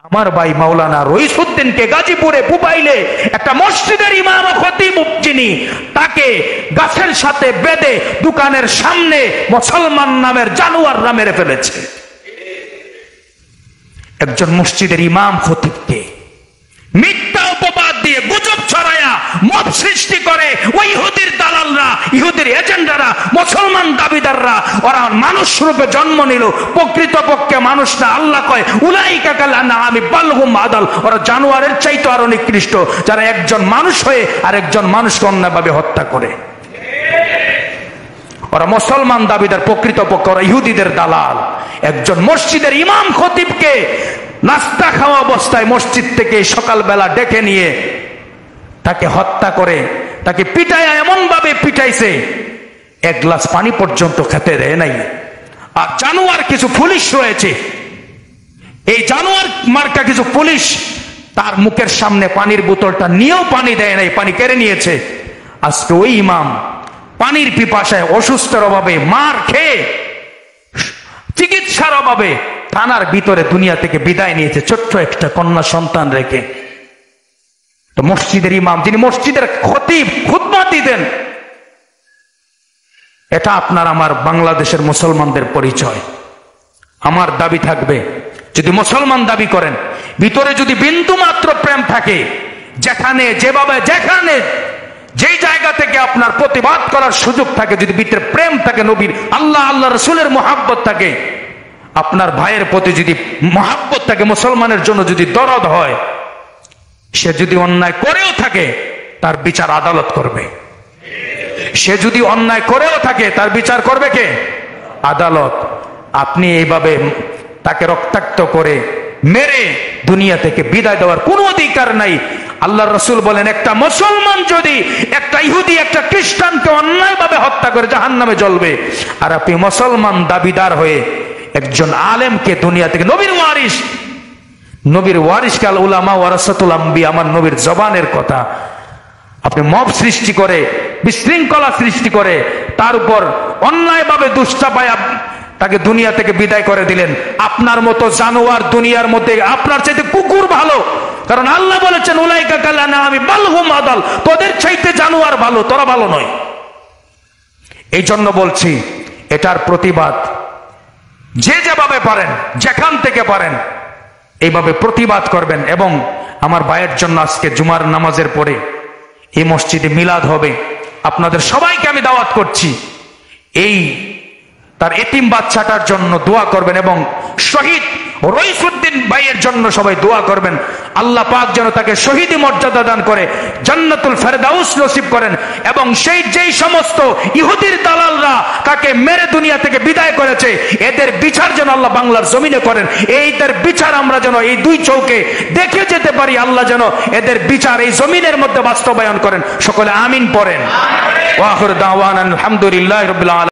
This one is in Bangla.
আমার ভাই মাওলানা রইসুদ্দিনকে গাজীপুরে পুবাইলে একটা মসজিদের ইমাম ও খতিব যিনি, তাকে গাছের সাথে বেঁধে দোকানের সামনে মুসলমান নামের জানোয়াররা মেরে ফেলেছে। একজন মসজিদের ইমাম খতিবকে মিথ্যা উপবাদ দিয়ে গুজব ছড়ায়া মত সৃষ্টি করে ওই ইহুদির দালালরা, ইহুদির এজেন্ডারা, মুসলমান দাবিদাররা, ওরা মানুষ রূপে জন্ম নিল, প্রকৃতপক্ষে মানুষ না। আল্লাহ কয় উলাইকা কাল আনআমি বাল হুম আদাল, ওরা জানোয়ারের চাইতে আরো নিকৃষ্ট, যারা একজন মানুষ হয়ে আর একজন মানুষকে অন্যায়ভাবে হত্যা করে। ওরা মুসলমান দাবিদার, প্রকৃতপক্ষে ওরা ইহুদিদের দালাল। একজন মসজিদের ইমাম খতিবকে নাস্তা খাওয়া অবস্থায় মসজিদ থেকে সকালবেলা ডেকে নিয়ে তাকে হত্যা করে, তাকে পিটায়, এমন ভাবে পিটাইছে এক গ্লাস পানি পর্যন্ত খেতে দেয় নাই। আর জানোয়ার কিছু পুলিশ রয়েছে, এই জানোয়ার মার্কা কিছু পুলিশ তার মুখের সামনে পানির বোতলটা নিয়েও পানি দেয় নাই, পানি কেড়ে নিয়েছে। আজকে ওই ইমাম পানির পিপাসায়, অসুস্থের অভাবে, মার খেয়ে, চিকিৎসার অভাবে থানার ভিতরে দুনিয়া থেকে বিদায় নিয়েছে, ছোট্ট একটা কন্যা সন্তান রেখে। তো মসজিদের ইমাম, যিনি মসজিদের খতিব, খুতবা দিতেন, এটা আপনার আমার বাংলাদেশের মুসলমানদের পরিচয়। আমার দাবি থাকবে, যদি মুসলমান দাবি করেন, ভিতরে যদি বিন্দু মাত্র প্রেম থাকে, যেখানে যেভাবে যেখানে যেই জায়গা থেকে আপনার প্রতিবাদ করার সুযোগ থাকে, যদি ভিতরে প্রেম থাকে, নবীর আল্লাহ রসুলের মহাব্বত থাকে, আপনার ভাইয়ের প্রতি যদি মহাব্বত থাকে, মুসলমানের জন্য যদি দরদ হয়, সে যদি অন্যায় করেও থাকে তার বিচার আদালত করবে। সে যদি অন্যায় করেও থাকে তার বিচার করবে কে? আদালত। আপনি এইভাবে তাকে রক্তাক্ত করে মেরে দুনিয়া থেকে বিদায় দেওয়ার কোনো অধিকার নাই। আল্লাহ রসুল বলেন, একটা মুসলমান যদি একটা ইহুদি, একটা খ্রিস্টানকে অন্যায়ভাবে হত্যা করে জাহান্নামে জ্বলবে। আর আপনি মুসলমান দাবিদার হয়ে একজন আলেমকে দুনিয়া থেকে, নবীর ওয়ারিস, নবীর ওয়ারিস কাল উলামা ওয়ারাসাতুল আম্বিয়া, আমার নবীর জবানের কথা, আপনি মব সৃষ্টি করে, বিশৃঙ্খলা সৃষ্টি করে, তার উপর অন্যায়ভাবে দুষ্টাপায় তাকে দুনিয়া থেকে বিদায় করে দিলেন। আপনার মতো জানোয়ার দুনিয়ার মধ্যে, আপনার চাইতে কুকুর ভালো, কারণ আল্লাহ বলেছেন উলাইকা কাল আনআমি বাল হুম আদাল, তোদের চাইতে জানোয়ার ভালো, তোরা ভালো নয়। এই জন্য বলছি, এটার প্রতিবাদ যে যেভাবে পারেন, যেখান থেকে পারেন, এইভাবে প্রতিবাদ করবেন। এবং আমার ভাইয়ের জন্য আজকে জুমার নামাজের পরে এই মসজিদে মিলাদ হবে, আপনাদের সবাইকে আমি দাওয়াত করছি, এই তার এতিম বাচ্চাটার জন্য দোয়া করবেন এবং শহীদ রইসুদ্দিন ভাইয়ের জন্য সবাই দোয়া করবেন। আল্লাহ পাক যেন তাকে শহীদি মর্যাদা দান করে, জান্নাতুল ফেরদাউস নসিব করেন, এবং সেই যেই সমস্ত ইহুদির দালালরা তাকে মেরে দুনিয়া থেকে বিদায় করেছে, এদের বিচার যেন আল্লাহ বাংলার জমিনে করেন। এইদের বিচার আমরা যেন এই দুই চৌকে দেখে যেতে পারি। আল্লাহ যেন এদের বিচার এই জমিনের মধ্যে বাস্তবায়ন করেন। সকলে আমিন পড়েন। ওয়া আখিরু দাওয়ানা আলহামদুলিল্লাহি রাব্বিল আলামিন।